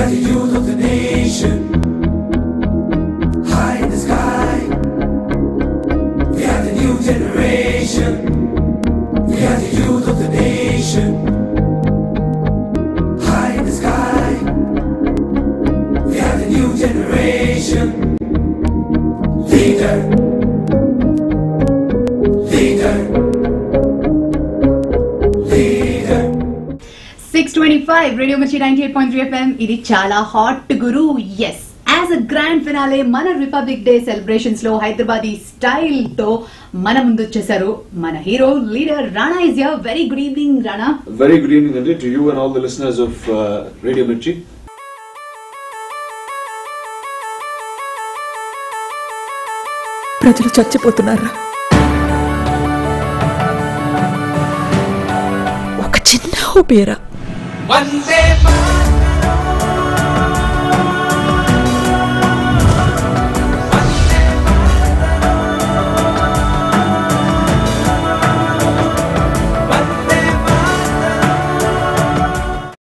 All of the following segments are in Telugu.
are the youth of the nation. High in the sky. We are the new generation. We are the youth of the nation. High in the sky. We are the new generation. Leader. Leader. Leader. 625 radio Mirchi 98.3 FM. ఇది చాలా హాట్ గురు. Yes, as a grand finale మన రిపబ్లిక్ డే సెలబ్రేషన్స్ లో హైదరాబాదీ స్టైల్ తో మన ముందు వచ్చేసారు మన hero leader Rana. Is here. Very good evening Rana. Very good evening Andy, to you and all the listeners of Radio Mirchi. ప్రజలు చచ్చిపోతున్నారా? ఒక చిన్న ఊపిరా. వందే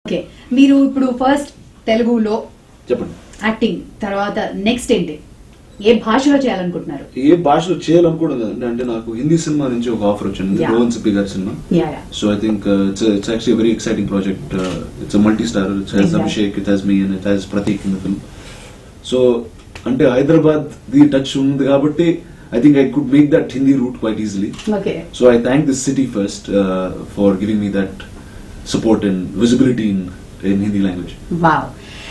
ఓకే, మీరు ఇప్పుడు ఫస్ట్ తెలుగులో చెప్పండి. యాక్టింగ్ తర్వాత నెక్స్ట్ ఏంటి, ఏ భాషలో చేయాలనుకుంటున్నారు? ఏ భాషలో చేయాలనుకోవడం అంటే నాకు హిందీ సినిమా నుంచి ఒక ఆఫర్ వచ్చింది, Yeah. రోహన్ సిప్పి గారి cinema. So I think it's actually a very exciting project. It's a multi-star. It has Exactly. Abhishek, it has me and it has Prateek in the film. So అంటే హైదరాబాద్ ది టచ్ ఉంది కాబట్టి I think I could make that Hindi route quite easily. Okay, So I thank the city first for giving me that support and visibility in Hindi language. Wow.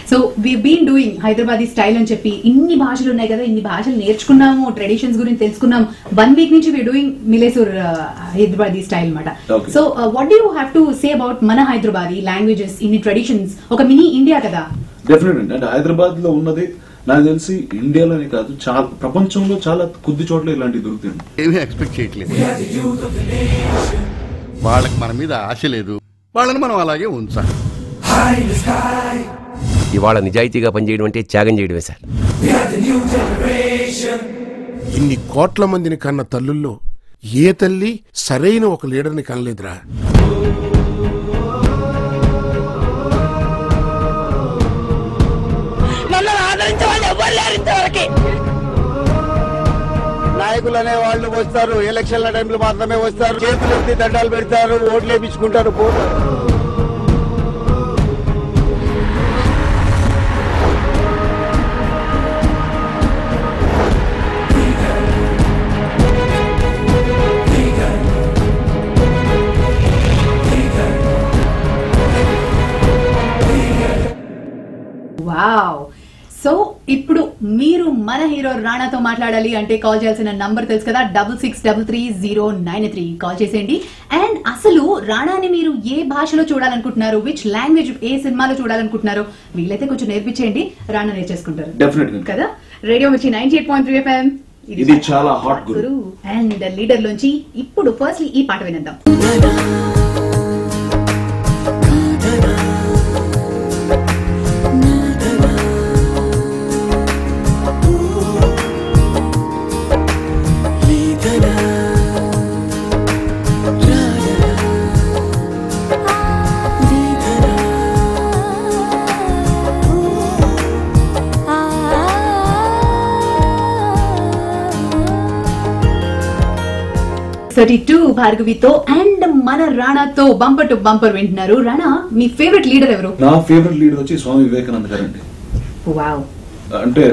So we been doing Hyderabadi style అని చెప్పి ఇన్ని భాషలు ఉన్నాయి కదా, ఇన్ని భాషలు నేర్చుకున్నాము, ట్రెడిషన్స్ గురించి తెలుసుకున్నాం. 1 వీక్ నుంచి వీ డూయింగ్ మిలేసూర్ హైదరాబాదీ స్టైల్ అనమాట. Okay. So what do you have to say about మన హైదరాబాదీ లాంగ్వేజెస్, ఇన్ని ట్రెడిషన్స్, ఒక మినీ ఇండియా కదా? డెఫినెట్లీ. అంటే హైదరాబాద్ లో ఉన్నది నాకు తెలిసి ఇండియాలోనే కాదు, చాలా ప్రపంచంలో చాలా కొద్ది చోట్ల ఇలాంటివి దొరుకుతాయి. ఏమీ ఎక్స్పెక్ట్ చేయట్లేదు. We are the youth of the nation. వాళ్ళకి మన మీద ఆశ లేదు, వాళ్ళని మనం అలాగే ఉంచాలి. High in the sky. ఇవాళ నిజాయితీగా పనిచేయడం అంటే త్యాగం చేయడమే sir. We are the new generation. ఇన్ని కోట్ల మందిని కన్న తల్లుల్లో ఏ తల్లి సరైన ఒక లీడర్ని కనలేదురా. నాయకులు అనే వాళ్ళు వస్తారు, ఎలక్షన్ల టైంలో మాత్రమే వస్తారు, చేతులు ఎత్తి దండాలు పెడతారు, ఓట్లు వేయించుకుంటారు, పోతారు. వావ్. సో ఇప్పుడు మీరు మన హీరో రాణాతో మాట్లాడాలి అంటే కాల్ చేయాల్సిన నంబర్ తెలుసు కదా, 66333093 కాల్ చేసేయండి. అండ్ అసలు రాణాని మీరు ఏ భాషలో చూడాలనుకుంటున్నారు, విచ్ లాంగ్వేజ్, ఏ సినిమాలో చూడాలనుకుంటున్నారు, వీలైతే కొంచెం నేర్పించేయండి, రాణా నేర్చేసుకుంటారు Definitely. కదా. Radio Mirchi 98.3 FM. ఇది చాలా హాట్ గురు. అండ్ లీడర్ లోంచి ఇప్పుడు ఫస్ట్లీ ఈ పాట వినందాం. భార్గవితో అండ్ మన రాణాతో బంపర్ టు బంపర్ వింటున్నారు. రాణా, మీ ఫేవరెట్ లీడర్ ఎవరు? నా ఫేవరెట్ లీడర్ వచ్చి స్వామి వివేకానంద గారండి. వావ్. అంటే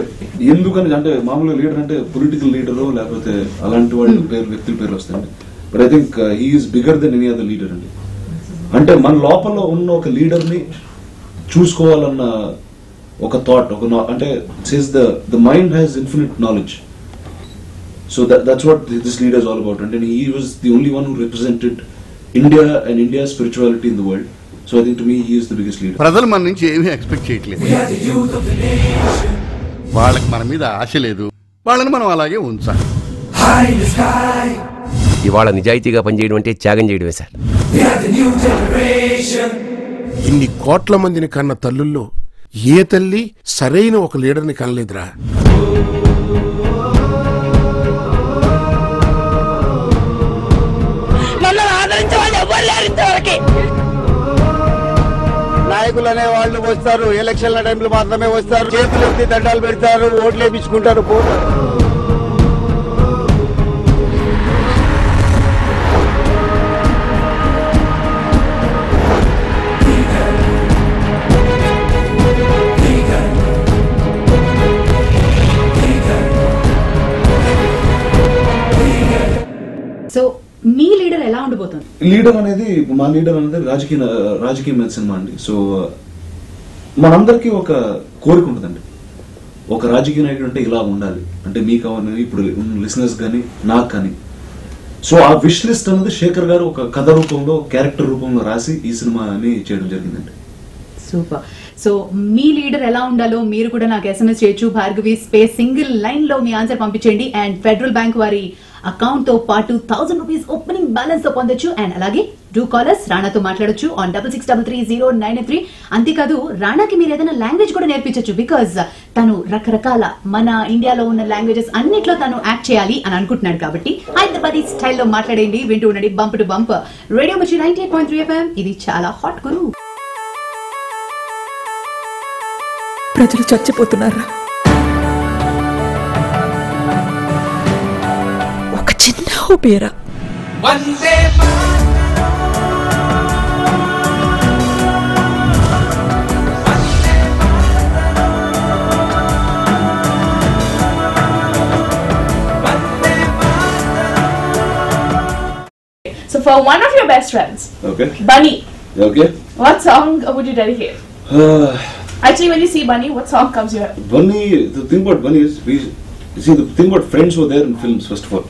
ఎందుకని అంటే మామూలుగా లీడర్ అంటే పొలిటికల్ లీడర్ లేకపోతే అలాంటి వాళ్ళ వ్యక్తుల పేరు వస్తాయండి. But I think he's bigger than any other leader అండి. అంటే మన లోపల ఉన్న ఒక లీడర్ ని చూసుకోవాలన్న ఒక థాట్, అంటే says the mind has infinite knowledge. So that's what this leader is all about, and he was the only one who represented India and India's spirituality in the world. So I think to me he is the biggest leader. ప్రజలు మన నుంచి ఏమీ ఎక్స్పెక్ట్ చేయట్లేదు. We are the youth of the nation. వాళ్ళకి మన మీద ఆశ లేదు, వాళ్ళని మనం అలాగే ఉంచాలి. High in the sky. ఇవాళ నిజాయితీగా పనిచేయడం అంటే త్యాగం చేయడమే sir. We are the new generation. ఇన్ని కోట్ల మందిని కన్న తల్లుల్లో ఏ తల్లి సరైన ఒక లీడర్ని కనలేదురా. నాయకులు అనే వాళ్ళు వస్తారు, ఎలక్షన్ల టైంలో మాత్రమే వస్తారు, చేతులు ఎత్తి దండాలు పెడతారు, ఓట్లు వేయించుకుంటారు, పోతారు. సో మీ లీడర్ ఎలా ఉండిపోతుంది? లీడర్ అనేది మా లీడర్ అనేది రాజకీయ సినిమా అండి. సో మనందరికీ ఒక కోరిక ఉంటుందండి, ఒక రాజకీయ నాయకుడు అంటే ఇలా ఉండాలి అంటే మీకు అవన్నీ ఇప్పుడు లిసనర్స్ కానీ నాకు కానీ. సో ఆ విష్ లిస్ట్ అనేది శేఖర్ గారు ఒక కథ రూపంలో క్యారెక్టర్ రూపంలో రాసి ఈ సినిమాని చేయడం జరిగిందండి. సూపర్. సో మీ లీడర్ ఎలా ఉండాలో మీరు కూడా నాకు SMS చేయొచ్చు. భార్గవి స్పేస్ సింగిల్ లైన్ లో మీ ఆన్సర్ పంపించండి. అండ్ ఫెడరల్ బ్యాంక్ వారి అకౌంట్ తో పాటు 1000 రూపీస్ ఓపెనింగ్ బ్యాలెన్స్ తో పొందొచ్చు. అండ్ అలాగే డూ కాలర్స్ రాణాతో మాట్లాడొచ్చు ఆన్ 66330983. అంతేకాదు రాణాకి మీరు ఏదైనా లాంగ్వేజ్ కూడా నేర్పించచ్చు, బికాజ్ తను రకరకాల మన ఇండియాలో ఉన్న లాంగ్వేజెస్ అన్నిట్లో తను యాక్ట్ చేయాలి అని అనుకుంటున్నాడు. కాబట్టి హైదరాబాదీ స్టైల్లో మాట్లాడండి, వింటూ ఉండండి bump to bump radio Mirchi 98.3 FM. ఇది చాలా హాట్ గురు. ప్రజలు చచ్చిపోతున్నారా? ఒక చిన్న ఊపిరా. So for one of your best friends, Okay. Bunny, Okay. what song would you dedicate? Actually, when you see Bunny, what song comes to your head? Bunny, the thing about Bunny is, you see, the thing about friends who are there in films, first of all,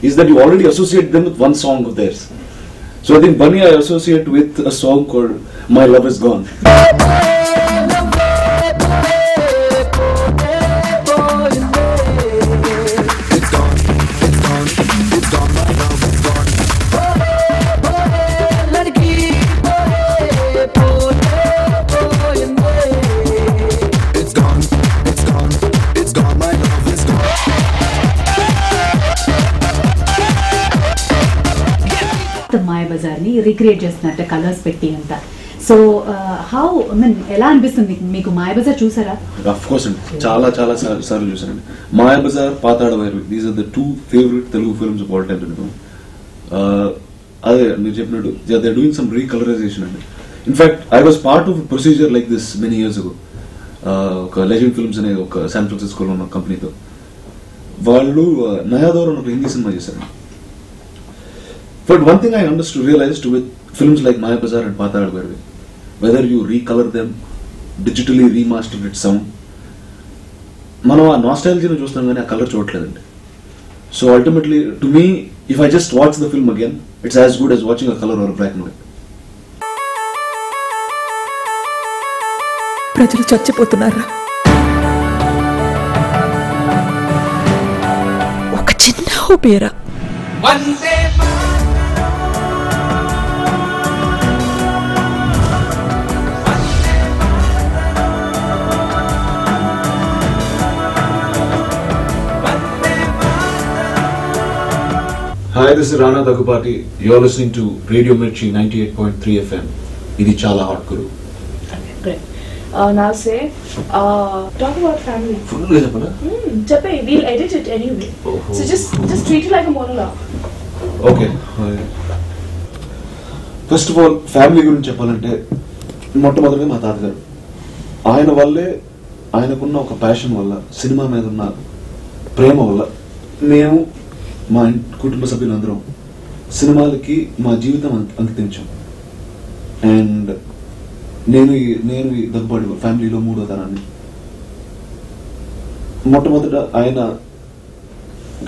is that you already associate them with one song of theirs. So I think Bunny I associate with a song called My Love Is Gone. Mayabazar ని రీక్రియేట్ చేస్తున్నట్టు కలర్స్ పెట్టి అంతా. సో హౌ మీన్ ఎలా అనిపిస్తుంది మీకు? మాయాబజార్ చూసారా? Of course అండి, చాలా చాలా సార్లు చూసానండి. Mayabazar, Pathala Bhairavi, these are the 2 favourite Telugu films of all time. అదే మీరు చెప్పినట్టు they are doing some recolourisation అండి. In fact I was part of procedure like this many years ago. ఒక లెజెండ్ ఫిల్మ్స్ అనే ఒక శాన్ ఫ్రాన్సిస్కోలో ఉన్న కంపెనీతో వాళ్ళు నయాదోర్ అని ఒక హిందీ సినిమా చేశారండి. But one thing I realized with films like Mayabazar and Paatala Bhairavi, whether you recolor them, digitally remaster its sound, మనం ఆ నాస్టాలజీని చూస్తాం కానీ ఆ కలర్ చూడట్లేదండి. So ultimately to me, if I just watch the film again, it's as good as watching a colour or black and white. ప్రజలు చచ్చిపోతున్నారా? ఒక చిన్న ఊపిరా. Hi, this is Rana Dagupati. You're listening to Radio Mirchi 98.3 FM. Idi chala hot guru. Okay, great. Now say, talk about family. Full ga cheppala? Cheppe, we'll edit it anyway. So just treat it like a monologue. Okay. First of all family గురించి చెప్పాలంటే మొట్టమొదటిగా మా తాతగారు. ఆయన వల్లే, ఆయనకున్న ఒక ప్యాషన్ వల్ల, సినిమా మీద ఉన్న ప్రేమ వల్ల మేము మా కుటుంబ సభ్యులందరం సినిమాలకి మా జీవితం అంకితించాం. అండ్ నేను ఈ దగ్గుబాటి ఫ్యామిలీలో 3వ తరాన్ని. మొట్టమొదట ఆయన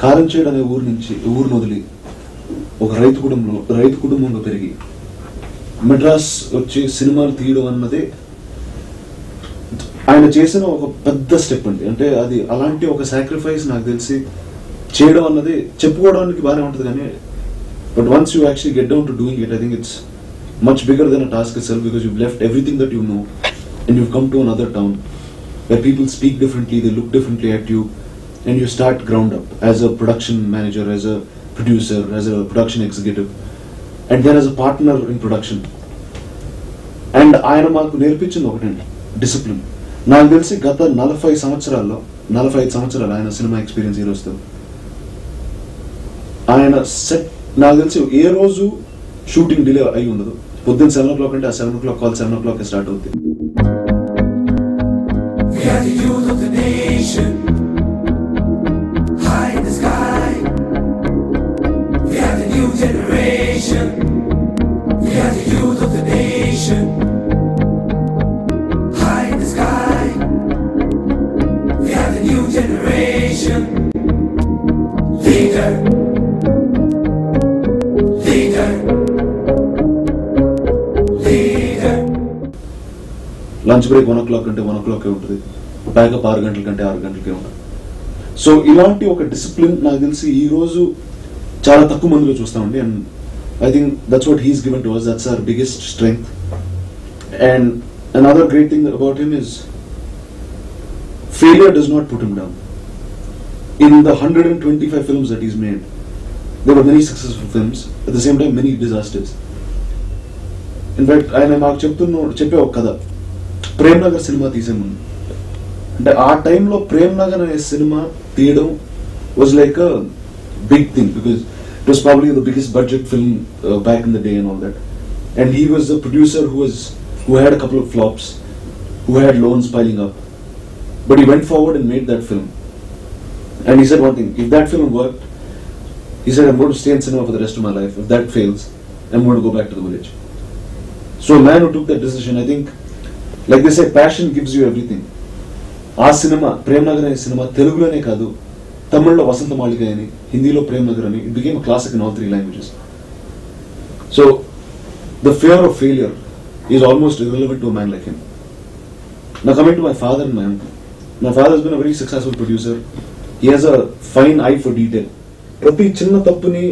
కారంచేడు అనే ఊరిని వదిలి ఒక రైతు కుటుంబంలో పెరిగి మెడ్రాస్ వచ్చి సినిమాలు తీయడం అన్నదే ఆయన చేసిన ఒక పెద్ద స్టెప్ అండి. అంటే అది అలాంటి ఒక సాక్రిఫైస్ నాకు తెలిసి చేయడం అన్నది చెప్పుకోవడానికి బాగానే ఉంటుంది కానీ, but once you actually get down to doing it, I think it's much bigger than a task itself, because you left everything that you know and you come to another town where people speak differently, they look differently at you, and you start ground up as a production manager, as a producer, as a production executive, and then as a partner in production. And ఆయన మాకు నేర్పించింది ఒకటండి, డిసిప్లిన్. నాకు తెలిసి గత 45 సంవత్సరాల్లో ఆయన సినిమా ఎక్స్పీరియన్స్ హీరోస్తో ఆయన సెట్ నాకు తెలిసి ఏ రోజు షూటింగ్ డిలే అయి ఉండదు. పొద్దున్న 7 o'clock అంటే ఆ 7 o'clock కాల్ 7 o'clock స్టార్ట్ అవుతుంది. We are the youth of the nation, high in the sky. We are the new generation. We are the youth of the nation, high in the sky. We are the new generation. Leader, leader, leader. Lunch break 1 o'clock అంటే 1 o'clock ఉంటుంది, ప్యాకప్ 6 గంటల కంటే 6 గంటలకే ఉంటుంది. సో ఇలాంటి ఒక డిసిప్లిన్ నాకు తెలిసి ఈ రోజు చాలా తక్కువ మందిలో చూస్తామండి. And I think that's what he's given to us, that's our biggest strength. And another great thing about him is failure does not put him down. In the 125 films that he's made, there were many successful films, at the same time many disasters. In fact, ఆయన మాకు చెప్పే ఒక కథ, ప్రేమ్ నగర్ సినిమా తీసే ముందు అంటే ఆ టైంలో ప్రేమ్ నగర్ అనే సినిమా తీయడం was like a big thing, because it was probably the biggest budget film back in the day and all that. And he was the producer who had a couple of flops, who had loans piling up, but he went forward and made that film. And he said one thing, if that film worked, he said, I'm going to stay in cinema for the rest of my life. If that fails, I'm going to go back to the village. So a man who took that decision, I think, like they say, passion gives you everything. ఆ సినిమా ప్రేమ్ నగర్ అనే సినిమా తెలుగులోనే కాదు, తమిళ్లో వసంత మాళిక అని, హిందీలో ప్రేమ్ నగర్ అని, it became a classic in all 3 languages. So the fear of failure is almost irrelevant to a man like him. Now coming to my father and my uncle. My father has been a very successful producer. He has a fine eye for detail. ప్రతి చిన్న తప్పుని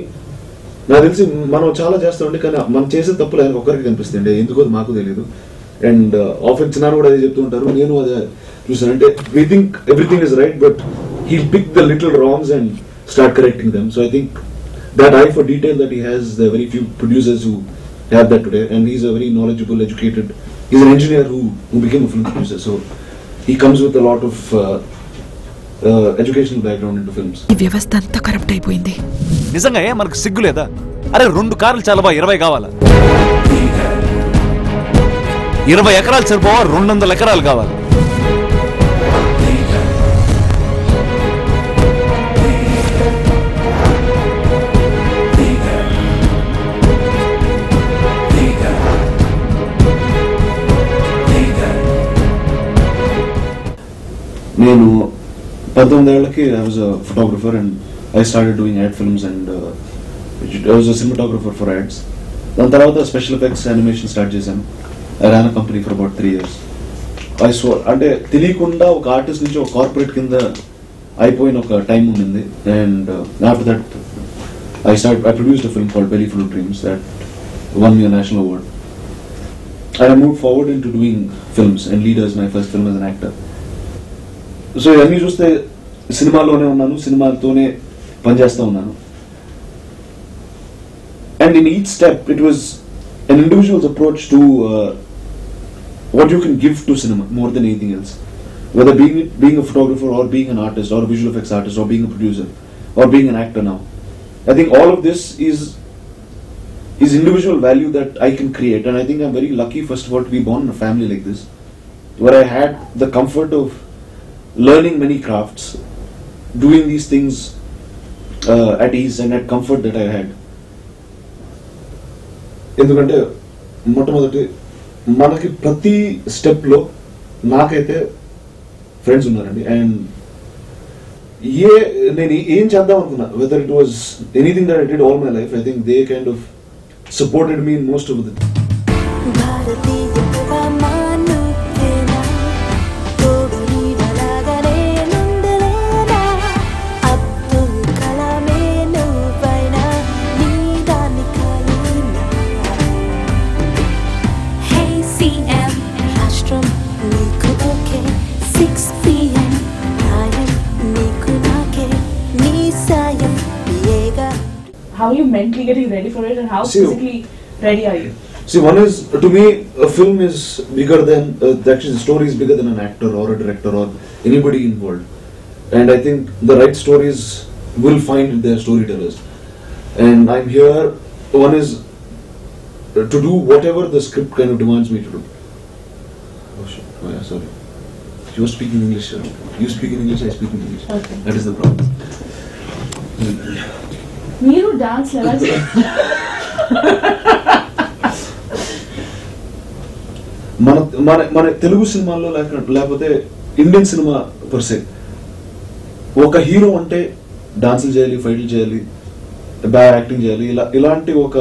నాకు తెలిసి మనం చాలా చేస్తామండి, కానీ మనం చేసే తప్పులు ఆయనకు ఒక్కరికి కనిపిస్తాయండి, ఎందుకో అది మాకు తెలియదు. అండ్ ఆఫెన్ చిన్నారు కూడా అదే చెప్తూ ఉంటారు, నేను అదే చూసాను. అంటే we think everything is right, but he'll pick the little wrongs and start correcting them. So I think that eye for detail that he has, there are very few producers who have that today, and he's a very knowledgeable, educated, he's an engineer who became a film producer, so he comes with a lot of educational background into films. ఈ వ్యవస్థ అంతా కరప్ట్ అయిపోయింది. నిజంగా మనకు సిగ్గు లేదా? అరే 2 కార్లు చాలవా, 20 కావాలా? 20 ఎకరాలు సరిపోవా, 200 ఎకరాలు కావాలి. నేను 19 ఏళ్ళకి I was a photographer and I started doing ad films and I was a cinematographer for ads. దాని తర్వాత స్పెషల్ ఎఫెక్ట్స్ యానిమేషన్ స్టార్ట్ చేశాను. I ran a company for about 3 years. అంటే తెలియకుండా ఒక ఆర్టిస్ట్ నుంచి ఒక కార్పొరేట్ కింద అయిపోయిన ఒక టైం ఉండింది. And after that I produced a film called Belly Full of Dreams that won me a national award. And I moved forward into doing films, and Leader is my first film as an actor. So ఇవన్నీ చూస్తే సినిమాలోనే ఉన్నాను, సినిమాలతోనే పనిచేస్తూ ఉన్నాను. And in each step it was an individual's approach to what you can give to cinema more than anything else, whether being a photographer or being an artist or a visual effects artist or being a producer or being an actor now. I think all of this is individual value that I can create, and I think I'm very lucky, first of all, to be born in a family like this, where I had the comfort of learning many crafts, doing these things at ease and at comfort that I had. ఎందుకంటే మొట్టమొదటి మనకి ప్రతి స్టెప్లో నాకైతే ఫ్రెండ్స్ ఉన్నారండి. అండ్ నేను ఏం చేద్దాం అనుకున్నా, whether it was anything that I did all my life, I think they kind of supported me in most of the. How are you mentally getting ready for it, and how physically ready are you? See, one is, to me, a film is bigger than, actually the story is bigger than an actor or a director or anybody involved. And I think the right stories will find their storytellers. And I'm here, one is to do whatever the script kind of demands me to do. Oh shit, oh yeah, sorry. You are speaking English, sir. You speak in English, I speak in English. Okay. That is the problem. మీరు డాన్స్ ఎలా మన తెలుగు సినిమాల్లో లేకపోతే ఇండియన్ సినిమా పర్సే ఒక హీరో అంటే డాన్సులు చేయాలి, ఫైట్లు చేయాలి, బాగా యాక్టింగ్ చేయాలి, ఇలాంటి ఒక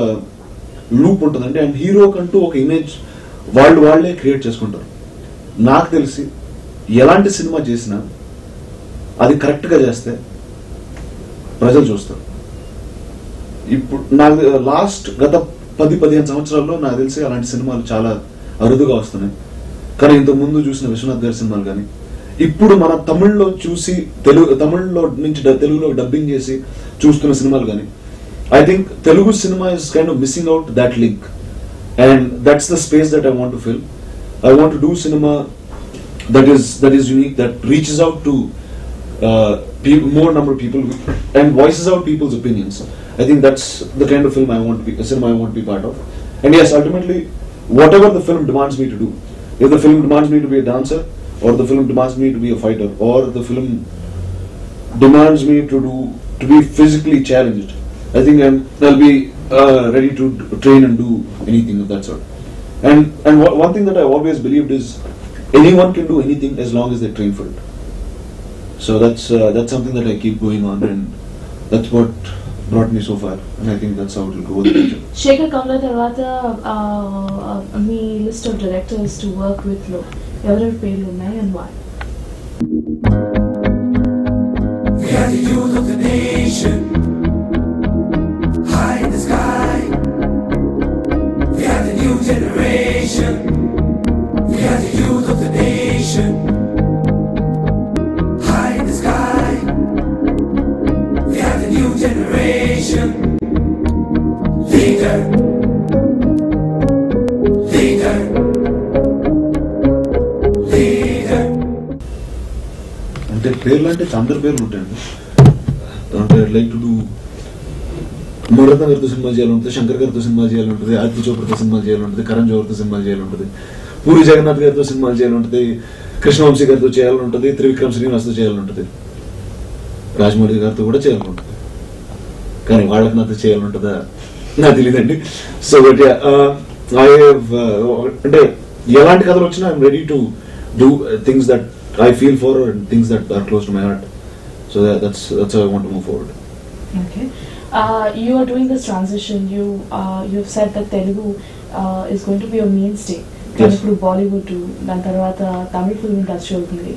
లూప్ ఉంటుందండి. అండ్ హీరో కంటూ ఒక ఇమేజ్ వాళ్ళే క్రియేట్ చేసుకుంటారు. నాకు తెలిసి ఎలాంటి సినిమా చేసినా అది కరెక్ట్గా చేస్తే ప్రజలు చూస్తారు. ఇప్పుడు నాకు లాస్ట్ గత 10-15 సంవత్సరాల్లో నాకు తెలిసి అలాంటి సినిమాలు చాలా అరుదుగా వస్తున్నాయి. కానీ ఇంతకు ముందు చూసిన విశ్వనాథ్ గారి సినిమాలు కానీ, ఇప్పుడు మన తమిళ్లో చూసి తమిళ్లో నుంచి తెలుగులో డబ్బింగ్ చేసి చూస్తున్న సినిమాలు కానీ, I think Telugu cinema is kind of missing out that link. And that's the space that I want to fill. I want to do cinema that is unique, that reaches out to more number of people and voices out people's opinions. I think that's the kind of film I want to be, a cinema I want to be part of. And yes, ultimately, whatever the film demands me to do, if the film demands me to be a dancer, or the film demands me to be a fighter, or the film demands me to be physically challenged, I think I'll be ready to train and do anything of that sort. And one thing that I always believed is, anyone can do anything as long as they train for it. So that's something that I keep going on, and that's what brought me so far. And I think that's how it will go in the future. Sekhar Kammula తర్వాత మీ list of directors to work with లో ఎవరెవరి పేర్లు ఉన్నాయి and why? We are the youth of the nation, high in the sky. We are the new generation. We are the youth of the nation, high in the sky. We are the new generation, leader, leader, leader. అంటే పేర్లు అంటే అందరి పేర్లు ఉంటాయండి. అంటే లైక్ టు డూ మురళీధర్ గారితో సినిమా చేయాలంటుంది, శంకర్ గారితో సినిమా చేయాలంటుంది, ఆదిత్య చోప్రాతో సినిమా చేయాలంటుంది, కరణ్ జోహర్తో సినిమా చేయాలంటుంది, పూరి జగన్నాథ్ గారితో సినిమాలు చేయాలంటుంది, కృష్ణవంశీ గారితో చేయాలంటుంది, త్రివిక్రమ్ శ్రీనివాస్తో చేయాలంటుంది, రాజమౌళి గారితో కూడా చేయాలంటుంది. కానీ వాళ్ళకి నాతో చేయాలంటుందా నాకు తెలియదండి. సో బట్ అంటే ఎలాంటి కథలు వచ్చినా I'm ready to do things that I feel for and things that are close to my heart. So that's how I want to move forward. Okay. You are doing this transition. You've said that Telugu is going to be your mainstay. కానీ ఇప్పుడు బాలీవుడ్, దాని తర్వాత తమిళ ఫిల్మ్ ఇండస్ట్రీ అవుతుంది.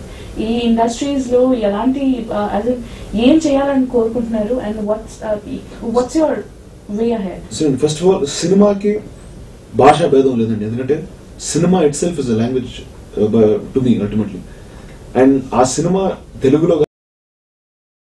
ఈ ఇండస్ట్రీస్ లో ఎలాంటి ఏం చేయాలని కోరుకుంటున్నారు and what's your way ahead? First of all, సినిమాకి భాషా భేదం లేదండి. ఎందుకంటే cinema it self is a language to me ultimately. And ఆ సినిమా తెలుగులో